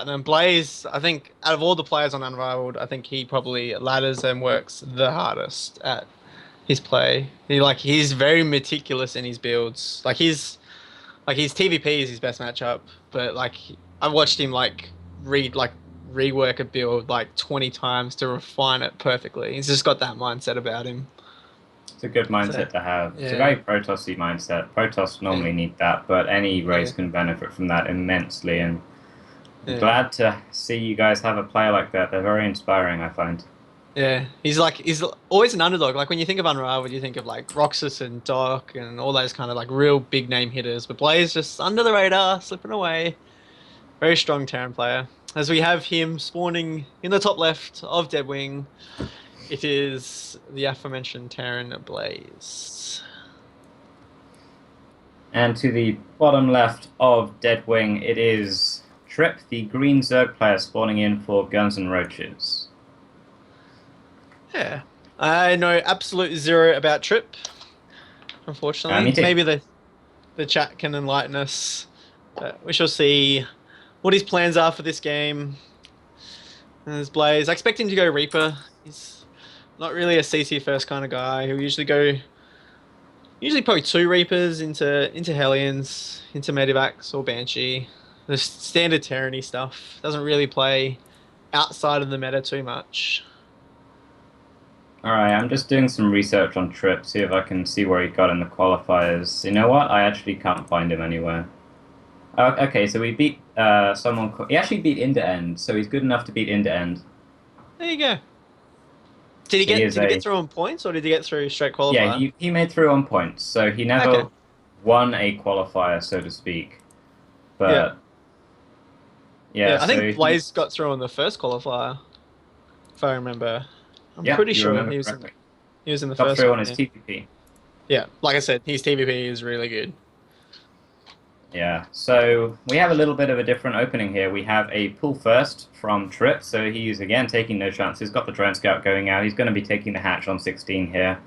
Platinum. Blaze, I think, out of all the players on Unrivaled, I think he probably ladders and works the hardest at his play. He's very meticulous in his builds. His TVP is his best matchup, but I watched him rework a build like 20 times to refine it perfectly. He's just got that mindset about him. It's a good So mindset to have. It's a yeah, very Protossy mindset. Protoss yeah, normally need that, but any yeah, race can benefit from that immensely. And I'm yeah. glad to see you guys have a player like that. They're very inspiring, I find. Yeah, he's always an underdog. Like when you think of Unrivaled, you think of like Roxas and Doc and all those kind of like real big name hitters. But Blaze just under the radar, slipping away. Very strong Terran player. As we have him spawning in the top left of Deadwing, it is the aforementioned Terran Blaze. And to the bottom left of Deadwing, it is Trip, the green Zerg player, spawning in for Guns and Roaches. Yeah, I know absolute zero about Trip. Me Unfortunately, too. maybe the chat can enlighten us. But we shall see what his plans are for this game. There's Blaze. I expect him to go Reaper. He's not really a CC first kind of guy. He'll usually probably two Reapers into Hellions, into Medivacs or Banshee. The standard Tyranny stuff doesn't really play outside of the meta too much. Alright, I'm just doing some research on Trip, see if I can see where he got in the qualifiers. You know what? I actually can't find him anywhere. Okay, so we beat someone. He actually beat Into End, so he's good enough to beat Into End. There you go. Did he He get is did he get a through on points or did he get through straight Yeah. qualifier? He made through on points, so he Okay. never won a qualifier, so to speak. Yeah. But yeah, Yeah, I think so Blaze he's got through on the first qualifier, if I remember. I'm yeah, pretty you sure remember he was in correctly. the Got first through one, on his yeah. TPP. Yeah, like I said, his TVP is really good. Yeah, so we have a little bit of a different opening here. We have a pull first from Trip, so he's again taking no chances. Got the drone scout going out. He's going to be taking the hatch on 16 here.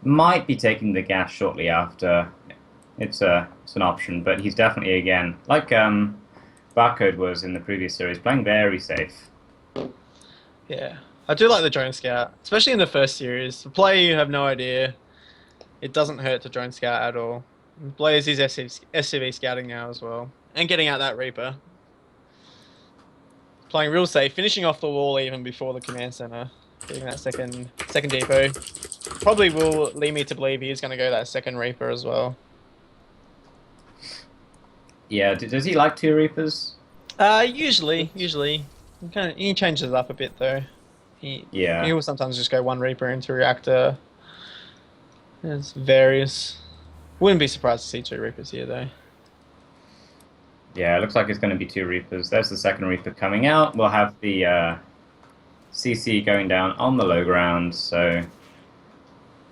Might be taking the gas shortly after. It's an option, but he's definitely again like Barcode was in the previous series, playing very safe. Yeah. I do like the drone scout, especially in the first series. The play you have no idea. It doesn't hurt to drone scout at all. Blaze is SCV scouting now as well. And getting out that Reaper. Playing real safe, finishing off the wall even before the command center. Getting that second depot. Probably will lead me to believe he is going to go that second Reaper as well. Yeah, does he like two Reapers? Usually. He changes it up a bit though. He Yeah, will sometimes just go one Reaper into reactor. It's various. Wouldn't be surprised to see two Reapers here though. yeah. It looks like it's going to be two Reapers. There's the second Reaper coming out. We'll have the CC going down on the low ground. So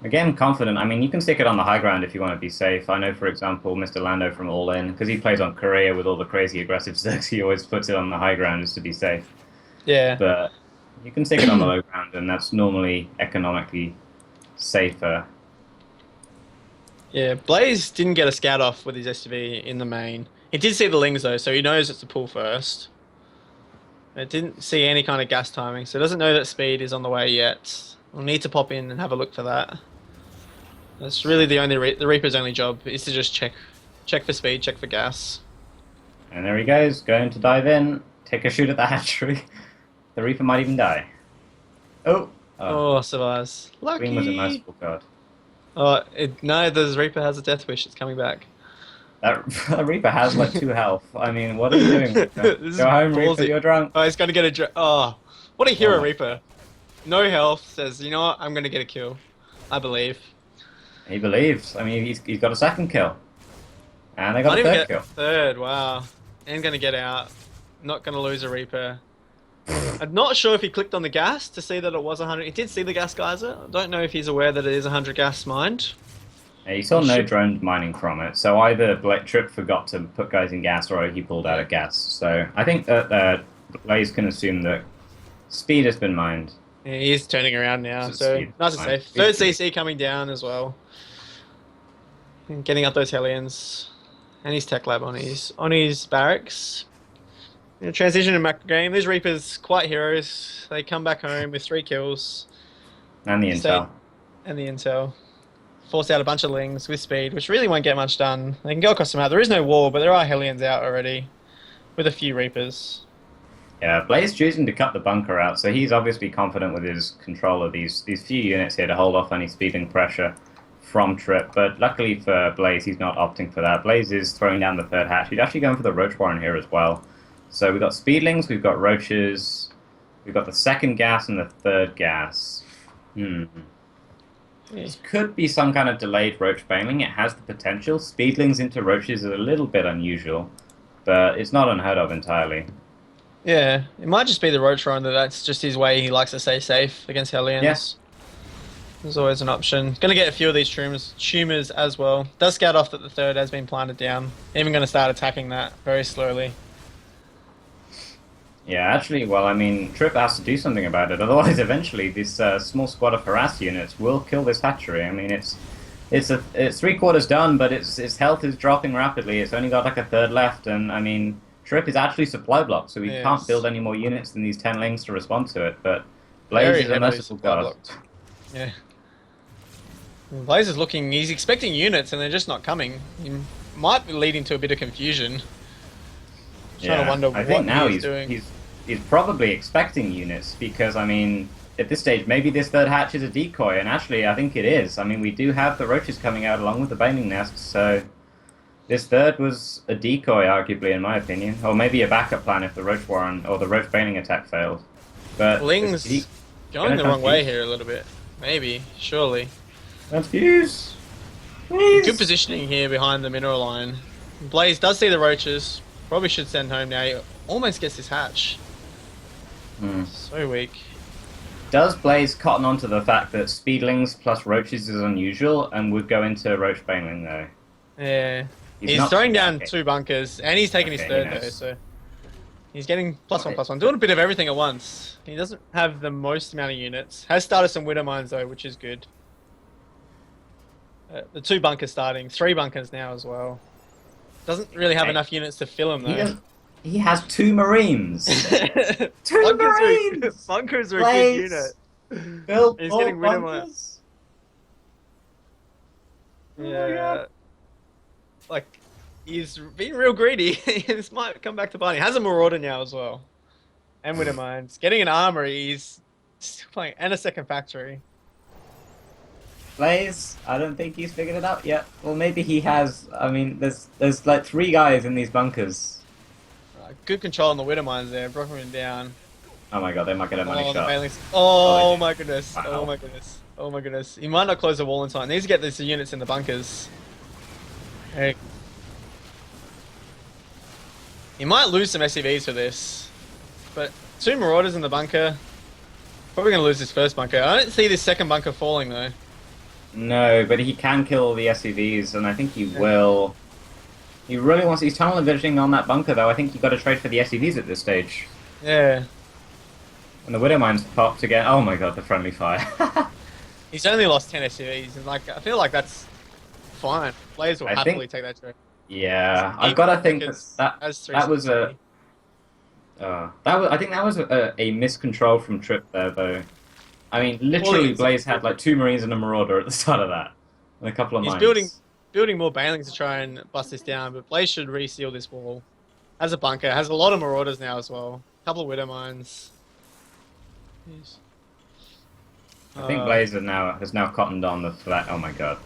again, confident. I mean, you can stick it on the high ground if you want to be safe. I know, for example, Mr. Lando from All In, because he plays on Korea with all the crazy aggressive sticks, he always puts it on the high ground just to be safe. Yeah. But you can stick it on the low ground, and that's normally economically safer. Yeah, Blaze didn't get a scout off with his SUV in the main. He did see the Lings though, so he knows it's a pull first. It didn't see any kind of gas timing, so it doesn't know that speed is on the way yet. We'll need to pop in and have a look for that. That's really the Reaper's only job is to just check for speed, check for gas. And there he goes, going to dive in, take a shoot at the hatchery. The Reaper might even die. Oh, Oh, survives. Green was a Lucky. merciful card. No, the Reaper has a death wish. It's coming back. That Reaper has like 2 health. I mean, what are you doing, Reaper? This is Go home, Reaper, ballsy. you're drunk. Oh, he's gonna get oh, what a Oh hero, my. Reaper. No health. Says, you know what? I'm gonna get a kill. I believe. He believes. I mean, he's got a second kill. And they got Might a even third get kill. third. Wow. And gonna get out. Not gonna lose a Reaper. I'm not sure if he clicked on the gas to see that it was 100. He did see the gas geyser. I don't know if he's aware that it is 100 gas mined. Yeah, he saw He no should. drone mining from it, so either Trip forgot to put guys in gas or he pulled out Yeah. of gas. So I think that Blaze can assume that speed has been mined. Yeah, he is turning around now. So So speed nice and mined. safe. Third CC coming down as well. And getting up those Hellions. And his tech lab on his barracks. Transition in macro game. These Reapers quite heroes. They come back home with 3 kills. And the Stay intel. and the intel. Force out a bunch of lings with speed, which really won't get much done. They can go across the map. There is no wall, but there are Hellions out already with a few Reapers. Yeah, Blaze choosing to cut the bunker out, so he's obviously confident with his control of these few units here to hold off any speeding pressure from Trip. But luckily for Blaze, he's not opting for that. Blaze is throwing down the third hatch. He's actually going for the Roach Warren here as well. So we've got Speedlings, we've got Roaches, we've got the second gas and the third gas. This could be some kind of delayed Roach Baneling. It has the potential. Speedlings into Roaches is a little bit unusual, but it's not unheard of entirely. Yeah, it might just be the Roach Run that's just his way. He likes to stay safe against Hellions. There's always an option. Going to get a few of these tumors as well. Does scout off that the third has been planted down. Even going to start attacking that very slowly. Yeah, actually, well, I mean, Trip has to do something about it. Otherwise, eventually, this small squad of harass units will kill this hatchery. I mean, it's 3/4 done, but its health is dropping rapidly. It's only got like a third left, and I mean, Trip is actually supply blocked, so we can't build any more units than these 10 lings to respond to it. But Blaze is a merciful god. Yeah. Blaze is looking. He's expecting units, and they're just not coming. He might be leading to a bit of confusion. Trying to wonder I think now he's doing. He's probably expecting units because, I mean, at this stage, maybe this third hatch is a decoy, and actually, I think it is. I mean, we do have the Roaches coming out along with the Baneling nests, so this third was a decoy, arguably, in my opinion, or maybe a backup plan if the Roach Warren or the Roach Baneling attack failed. But Ling's going the wrong way here a little bit. Maybe, surely. Transfuse! Please. Good positioning here behind the mineral line. Blaze does see the Roaches. Probably should send home now. He almost gets this hatch. So weak. Does Blaze cotton onto the fact that Speedlings plus Roaches is unusual and would go into Roach Baneling though? Yeah. He's throwing down 2 bunkers and he's taking his third though, so he's getting +1/+1. Doing a bit of everything at once. He doesn't have the most amount of units. Has started some Widow Mines though, which is good. The 2 bunkers starting. 3 bunkers now as well. Doesn't really have enough units to fill him though. He has 2 Marines. 2 Marines. Bunkers are a good unit. He's getting rid of my. Yeah. Like he's being real greedy. This might come back to bite him. He has a Marauder now as well, and Widow Mines. Getting an armory. He's still playing and a second factory. Blaze, I don't think he's figured it out yet. Well, maybe he has. I mean, there's like 3 guys in these bunkers. Good control on the Widow Mines there, broken him down. Oh my god, they might get a money shot. Oh my goodness, wow. oh my goodness, oh my goodness. He might not close the wall in time. He needs to get these units in the bunkers. Hey. He might lose some SCVs for this, but 2 Marauders in the bunker. Probably going to lose this first bunker. I don't see this second bunker falling though. No, but he can kill all the SCVs, and I think he will. He really wants. He's tunnel envisioning on that bunker, though. I think you got to trade for the SCVs at this stage. Yeah. And the Widow Mines popped again. Oh my god, the friendly fire. He's only lost 10 SCVs, and like I feel like that's fine. Players will happily take that trade. Yeah, I've got to think that was a. I think that was a miscontrol from Trip there, though. I mean, literally, Blaze had like 2 Marines and a Marauder at the start of that, and a couple of mines. He's building more Banelings to try and bust this down, but Blaze should reseal this wall. Has a bunker, has a lot of Marauders now as well. A couple of Widow Mines. I think Blaze has now cottoned on the flat. Oh my god!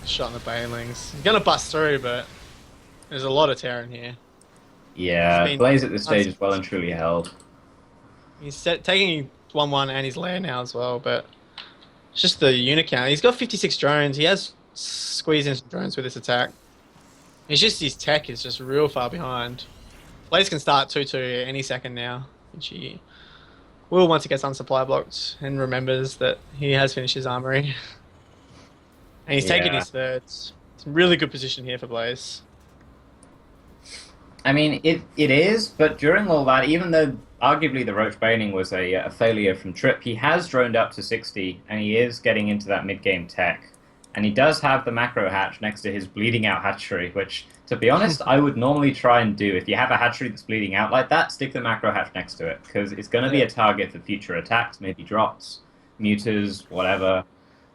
Shot in the Banelings. He's gonna bust through, but there's a lot of Terran here. Yeah, Blaze at this stage is well and truly held. He's taking 1-1 and his lair now as well, but it's just the unit count. He's got 56 drones. He has squeezed in some drones with this attack. It's just his tech is just real far behind. Blaze can start 2-2 any second now, which he will once he gets unsupply blocked and remembers that he has finished his armory. And he's taking his thirds. It's a really good position here for Blaze. I mean, it is, but during all that, even though arguably the Roach Baning was a failure from Trip, he has droned up to 60, and he is getting into that mid-game tech. And he does have the macro hatch next to his bleeding out hatchery, which, to be honest, I would normally try and do. If you have a hatchery that's bleeding out like that, stick the macro hatch next to it, because it's going to be a target for future attacks, maybe drops, mutas, whatever.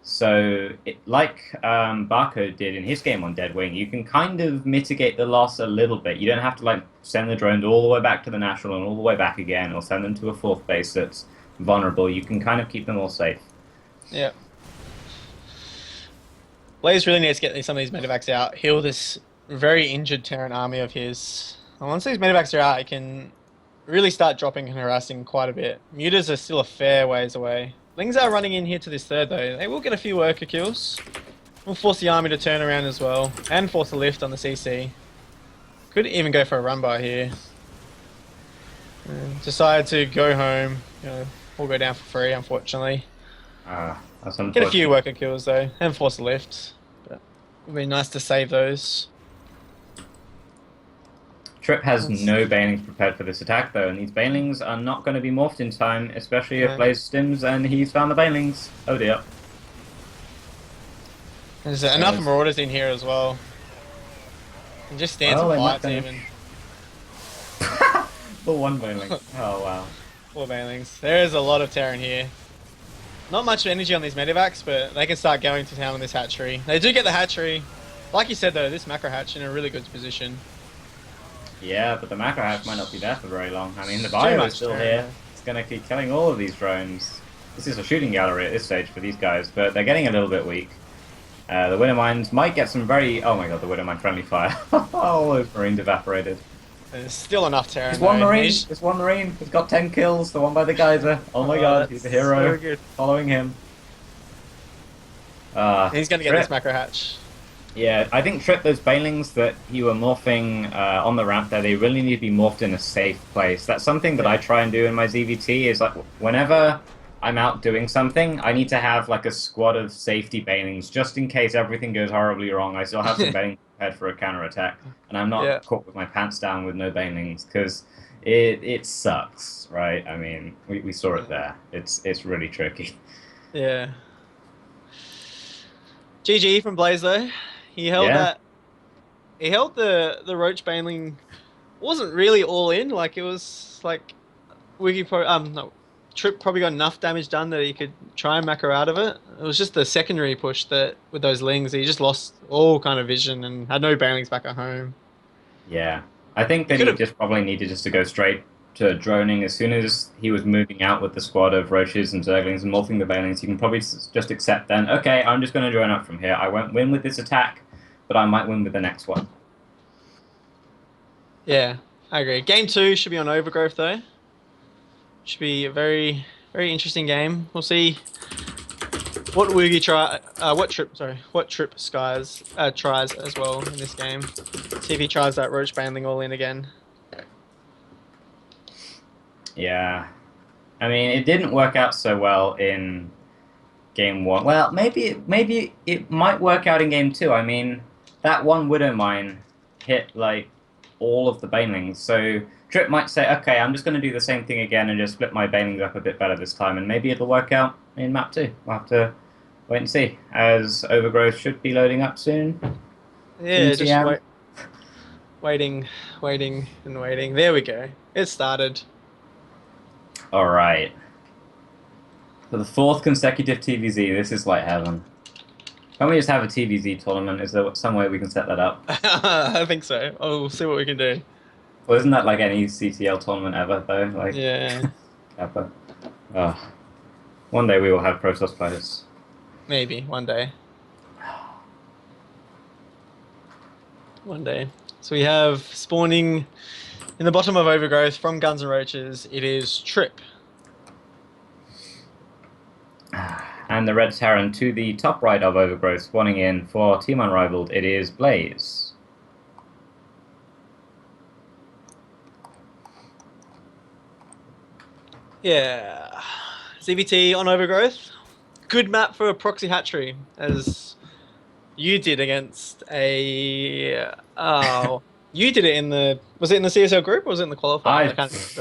So, Barcode did in his game on Deadwing, you can kind of mitigate the loss a little bit. You don't have to like send the drones all the way back to the National and all the way back again, or send them to a fourth base that's vulnerable. You can kind of keep them all safe. Yeah. Blaze really needs to get some of these medevacs out, heal this very injured Terran army of his. And once these medevacs are out, it can really start dropping and harassing quite a bit. Mutas are still a fair ways away. Lings are running in here to this third though. They will get a few worker kills. We'll force the army to turn around as well, and force a lift on the CC. Could even go for a run by here. And decide to go home. You know, we'll go down for free, unfortunately. That's unfortunate. Get a few worker kills though, and force a lift. But it would be nice to save those. Trip has no banelings prepared for this attack though, and these banelings are not going to be morphed in time, especially if Blaze stims and he's found the banelings. Oh dear. There's enough marauders in here as well. And just stands and fights even. The one baneling. Oh wow. 4 banelings. There is a lot of Terran here. Not much energy on these medevacs, but they can start going to town on this hatchery. They do get the hatchery. Like you said though, this macro hatch in a really good position. Yeah, but the macro hatch might not be there for very long. I mean, the bio is still here. It's going to keep killing all of these drones. This is a shooting gallery at this stage for these guys, but they're getting a little bit weak. The Widow Mines might get some very... Oh my god, the Widow Mine friendly fire. All those Marines evaporated. There's still enough Terran. There's one Marine. There's one Marine. He's got 10 kills. The one by the geyser. Oh my god, he's a hero. So good. Following him. He's going to get this macro hatch. Yeah, I think Trip, those banelings that you were morphing on the ramp there, they really need to be morphed in a safe place. That's something that I try and do in my ZVT, is like, whenever I'm out doing something, I need to have like a squad of safety banelings, just in case everything goes horribly wrong. I still have some banelings prepared for a counter-attack, and I'm not caught with my pants down with no banelings, because it sucks, right? I mean, we saw it there. It's really tricky. Yeah. GG from Blaze though. He held that. He held the Roach Baneling. Wasn't really all in. Like it was like Trip probably got enough damage done that he could try and macro out of it. It was just the secondary push that with those Lings, he just lost all kind of vision and had no Banelings back at home. Yeah, I think that he just probably needed just to go straight to droning as soon as he was moving out with the squad of Roaches and Zerglings and morphing the Banelings. You can probably just accept then, okay, I'm just going to drone up from here. I won't win with this attack, but I might win with the next one. Yeah, I agree. Game 2 should be on Overgrowth though. Should be a very, very interesting game. We'll see what Trip Skies tries as well in this game. See if he tries that Roach Baneling all in again. Yeah, I mean, it didn't work out so well in game 1. Well, maybe it might work out in game 2. I mean, that one Widow Mine hit like all of the Banelings, so Trip might say, okay, I'm just going to do the same thing again and just split my Banelings up a bit better this time, and maybe it'll work out in map 2. We'll have to wait and see, as Overgrowth should be loading up soon. Yeah, just waiting. There we go. It started. Alright. For the 4th consecutive TVZ, this is like heaven. Can't we just have a TVZ tournament? Is there some way we can set that up? I think so. We'll see what we can do. Well, isn't that like any CTL tournament ever, though? Like, yeah. Kappa. Oh. One day we will have Pro Toss players. Maybe, one day. One day. So we have spawning in the bottom of Overgrowth from Guns and Roaches. It is Trip. And the Red Terran to the top right of Overgrowth, spawning in for Team Unrivaled. It is Blaze. Yeah. ZVT on Overgrowth. Good map for a proxy hatchery, as you did against a... Oh, you did it in the... Was it in the CSL group or was it in the qualifier?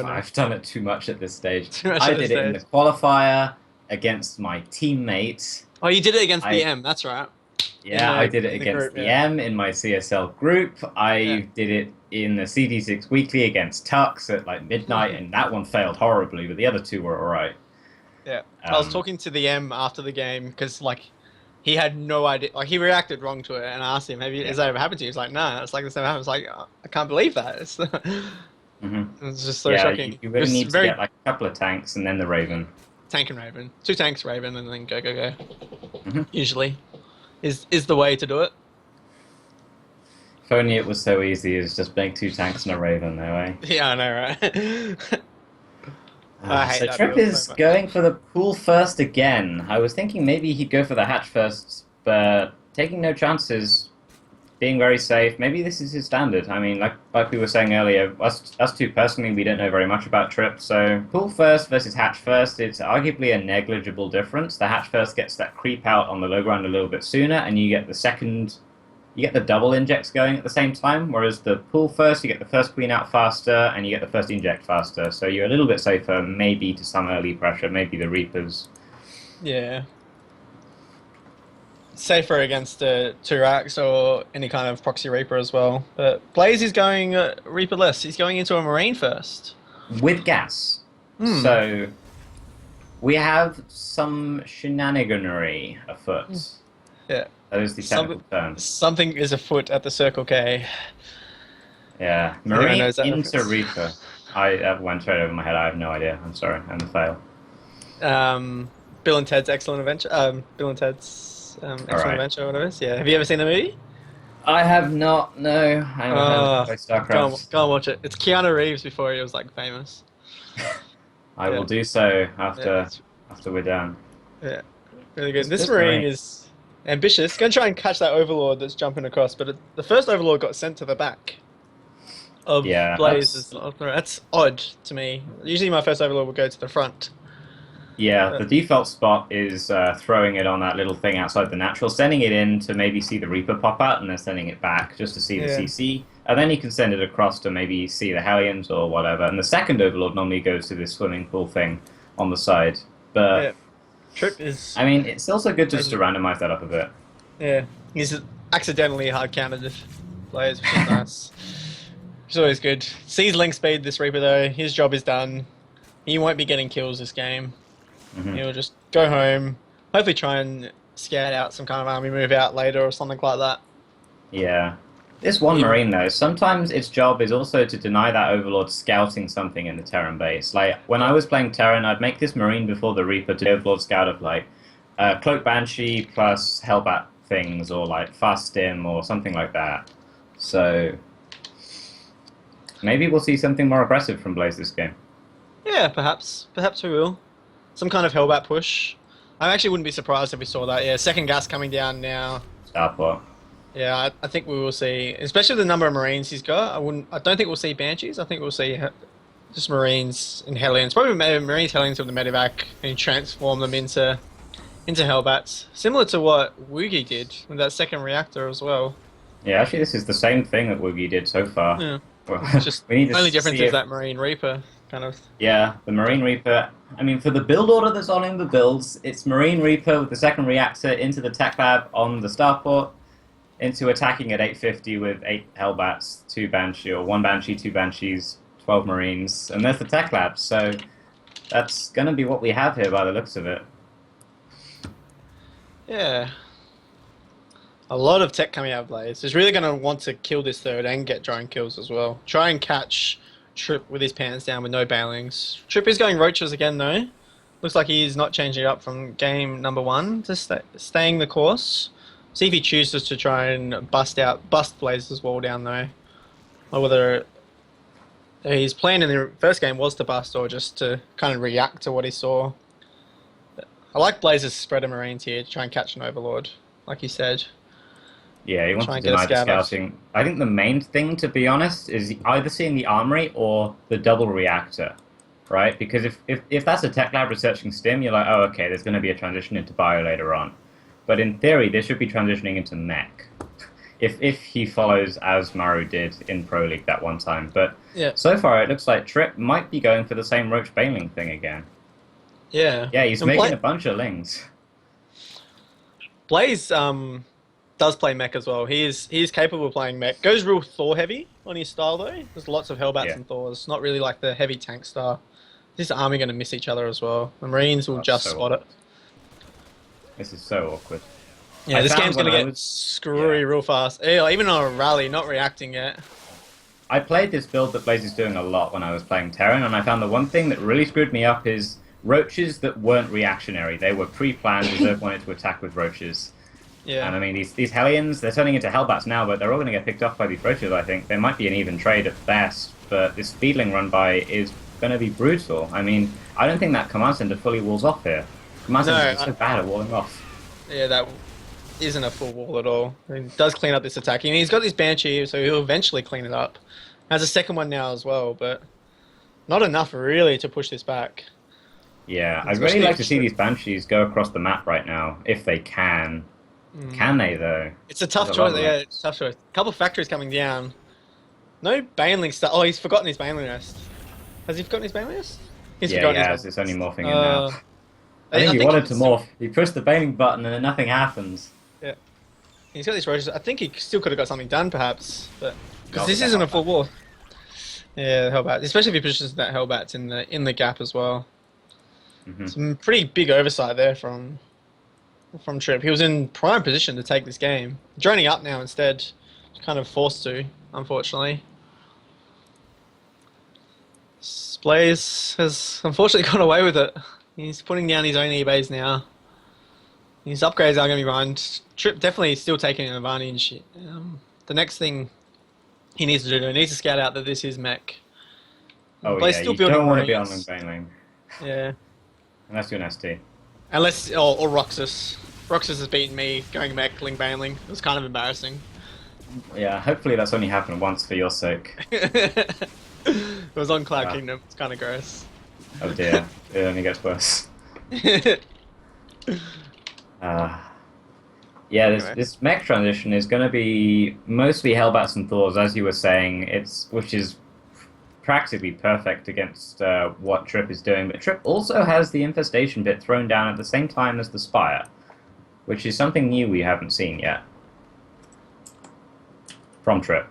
I've done it too much at this stage. I did it in the qualifier against my teammate. Oh, you did it against BM, that's right. Yeah, I did it in the against group. the Yeah, M in my CSL group. yeah, I did it in the CD6 Weekly against Tux at like midnight, and that one failed horribly, but the other two were all right. yeah. I was Um, talking to the M after the game because like he had no idea. Like he reacted wrong to it, and I asked him, "Have you? yeah. Has that ever happened to you?" He's like, "No." It's like this never happened. It's like I can't believe that. hmm It's just so Yeah, shocking. you It really was need to very get like a couple of tanks and then the Raven. tank and Raven, two tanks Raven, and then go. hmm Usually is the way to do it. If only it was so easy as just make two tanks and a Raven, no way. Yeah, I know, right? I hate So that Trip build so is much. going for the pool first again. I was thinking maybe he'd go for the hatch first, but taking no chances, being very safe. Maybe this is his standard. I mean, like we were saying earlier, us two personally, we don't know very much about Trip. So pool first versus hatch first, it's arguably a negligible difference. The hatch first gets that creep out on the low ground a little bit sooner, and you get the second. You get the double injects going at the same time, whereas the pool first, you get the first queen out faster, and you get the first inject faster. So you're a little bit safer, maybe to some early pressure, maybe the Reapers. Yeah, safer against Turax or any kind of proxy Reaper as well. But Blaze is going Reaper-less. He's going into a Marine first. With gas. Hmm. So we have some shenaniganery afoot. Yeah. That is the Some, technical term. something is afoot at the Circle K. Yeah. If anyone Marine knows that into reference. Reaper. That went straight over my head. I have no idea. I'm sorry. I'm a fail. Um, Bill and Ted's Excellent Adventure. Bill and Ted's All Excellent right. Adventure, whatever it is. Yeah. Have you ever seen the movie? I have not. No. I'm a fan of Uh, StarCraft. go and watch it. It's Keanu Reeves before he was like famous. I will Yeah. do so Yeah. after we're done. Yeah. Really good. This This Marine Marine. is ambitious. Gonna try and catch that Overlord that's jumping across, but the first Overlord got sent to the back of Yeah, Blaze. That's odd to me. Usually my first Overlord would go to the front. the default spot is throwing it on that little thing outside the natural, sending it in to maybe see the Reaper pop out, and then sending it back just to see the Yeah. CC. And then you can send it across to maybe see the Hellions or whatever. And the second Overlord normally goes to this swimming pool thing on the side. But Yeah. Trip is I mean, it's also good just to crazy. randomize that up a bit. Yeah. He's accidentally hard countered players, which is nice. Which is always good. Sees link speed this Reaper though. His job is done. He won't be getting kills this game. hmm He'll just go home. Hopefully try and scout out some kind of army move out later or something like that. Yeah. This one Even Marine, though, sometimes its job is also to deny that Overlord scouting something in the Terran base. Like, when I was playing Terran, I'd make this Marine before the Reaper to Overlord scout of, like, Cloak Banshee plus Hellbat things, or, like, Fast Stim, or something like that. So, maybe we'll see something more aggressive from Blaze this game. yeah, perhaps we will. Some kind of Hellbat push. I actually wouldn't be surprised if we saw that. Yeah, second gas coming down now. Starport. Yeah, I think we will see, especially the number of Marines he's got. I don't think we'll see Banshees. I think we'll see just Marines and Hellions. Probably Marines, Hellions with the Medivac and transform them into Hellbats, similar to what Woogie did with that second reactor as well. Yeah, actually, this is the same thing that Woogie did so far. Yeah, Well, it's just we need to only difference see is if that Marine Reaper kind of. Yeah, the Marine Reaper. I mean, for the build order that's on in the builds, it's Marine Reaper with the second reactor into the tech lab on the starport, into attacking at 850 with 8 Hellbats, 2 Banshee, or 1 Banshee, 2 Banshees, 12 Marines, and there's the tech lab. So that's going to be what we have here by the looks of it. Yeah, a lot of tech coming out of Blaze. He's really going to want to kill this third and get drone kills as well. Try and catch Trip with his pants down with no bailings. Trip is going roaches again though. Looks like he's not changing it up from game number one to staying the course. See if he chooses to try and bust Blaze's wall down though, or whether his plan in the first game was to bust or just to kind of react to what he saw. I like Blaze's spreader Marines here to try and catch an Overlord, like you said. Yeah, he wants Try to and get a deny the scav off. scouting. I think the main thing, to be honest, is either seeing the armory or the double reactor, right? Because if that's a tech lab researching stim, you're like, oh, okay, there's going to be a transition into bio later on. But in theory, this should be transitioning into mech. If he follows as Maru did in Pro League that one time. But Yeah, so far, it looks like Trip might be going for the same Roach Baneling thing again. yeah. Yeah, he's And making a bunch of lings. Blaze does play mech as well. He is capable of playing mech. Goes real Thor heavy on his style though. There's lots of Hellbats Yeah, and Thors. Not really like the heavy tank style. This army going to miss each other as well. The Marines will that's just so spot it. awkward. This is so awkward. Yeah, I this found game's going when to I get was yeah. screwy real fast. Yeah, even on a rally, not reacting yet. I played this build that Blaze is doing a lot when I was playing Terran, and I found the one thing that really screwed me up is roaches that weren't reactionary. They were pre-planned. Reserve wanted to attack with roaches. Yeah. And I mean, these Hellions, they're turning into Hellbats now, but they're all going to get picked off by these roaches, I think. They might be an even trade at best, but this Speedling run by is going to be brutal. I mean, I don't think that Command Center fully walls off here. Command Center is so bad at walling off. Yeah, that isn't a full wall at all. He does clean up this attack. I mean, he's got this Banshee, so he'll eventually clean it up. Has a second one now as well, but not enough really to push this back. Yeah, I'd really like to see these Banshees go across the map right now, if they can. Can they, though? It's a tough choice. Yeah, it's a tough choice. A couple of factories coming down. No Baneling stuff. Oh, he's forgotten his Baneling Rest. Has he forgotten his Baneling Rest? He's forgotten he his has. It's only morphing in now. I think he think wanted to morph. He pushed the Baneling button and then nothing happens. Yeah. He's got these roaches. I think he still could have got something done, perhaps, but because Not this with isn't a Hellbat. full wall. Yeah, Hellbat, especially if he pushes that Hellbats in the gap as well. Some pretty big oversight there from Trip. He was in prime position to take this game. Droning up now instead, kind of forced to, unfortunately. Blaze has unfortunately got away with it. He's putting down his own eBays now. His upgrades are going to be run. Trip definitely still taking an advantage. The next thing he needs to do, he needs to scout out that this is mech. Oh Blaze yeah, still you building don't want to be on Marines. Baneling. Yeah. Unless you're an ST. Unless, or Roxas. Roxas has beaten me going mech, Ling Baneling. It was kind of embarrassing. Yeah, hopefully that's only happened once for your sake. It was on Cloud Wow. Kingdom. It's kind of gross. Oh dear, it only gets worse. Yeah, this mech transition is going to be mostly Hellbats and Thors, as you were saying. Which is practically perfect against what Trip is doing. But Trip also has the Infestation bit thrown down at the same time as the Spire, which is something new we haven't seen yet from Trip.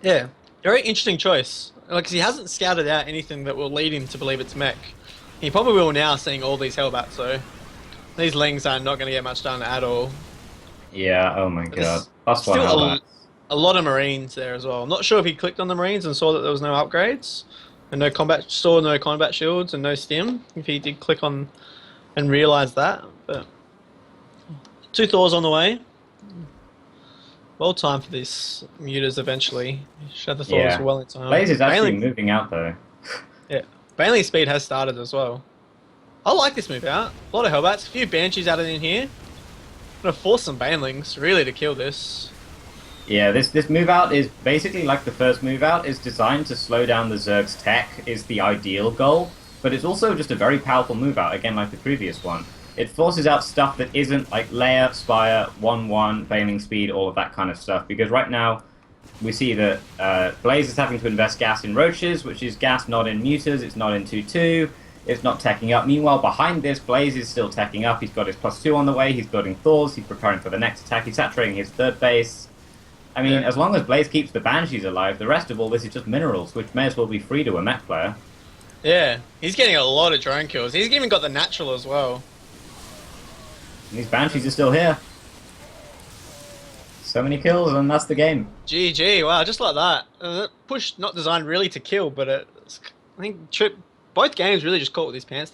Yeah, very interesting choice. Like, 'cause he hasn't scouted out anything that will lead him to believe it's mech. He probably will now, seeing all these Hellbats, so these Lings are not going to get much done at all. Yeah, oh my god. Plus one Still Hellbat. a lot of Marines there as well. I'm not sure if he clicked on the Marines and saw that there was no upgrades, and no combat shields and no stim, if he did click on and realise that, but 2 Thors on the way. Well timed for these mutas eventually. Shut the Thors well in time. Blaze is actually moving out though. Yeah. Baneling speed has started as well. I like this move out. A lot of Hellbats, a few Banshees added in here. Gonna force some Banelings really to kill this. Yeah, this move out is basically like the first move out. Is designed to slow down the Zerg's tech, is the ideal goal, but it's also just a very powerful move out, again like the previous one. It forces out stuff that isn't like Layer, Spire, 1-1, Baneling speed, all of that kind of stuff, because right now we see that Blaze is having to invest gas in Roaches, which is gas not in Mutas, it's not in 2-2, it's not teching up. Meanwhile, behind this, Blaze is still teching up, he's got his +2 on the way, he's building Thors, he's preparing for the next attack, he's saturating his third base. I mean, as long as Blaze keeps the Banshees alive, the rest of all this is just minerals, which may as well be free to a mech player. Yeah, he's getting a lot of drone kills. He's even got the natural as well. And these Banshees are still here. So many kills, and that's the game. GG, wow, just like that. Push not designed really to kill, but I think both games really just caught with his pants down.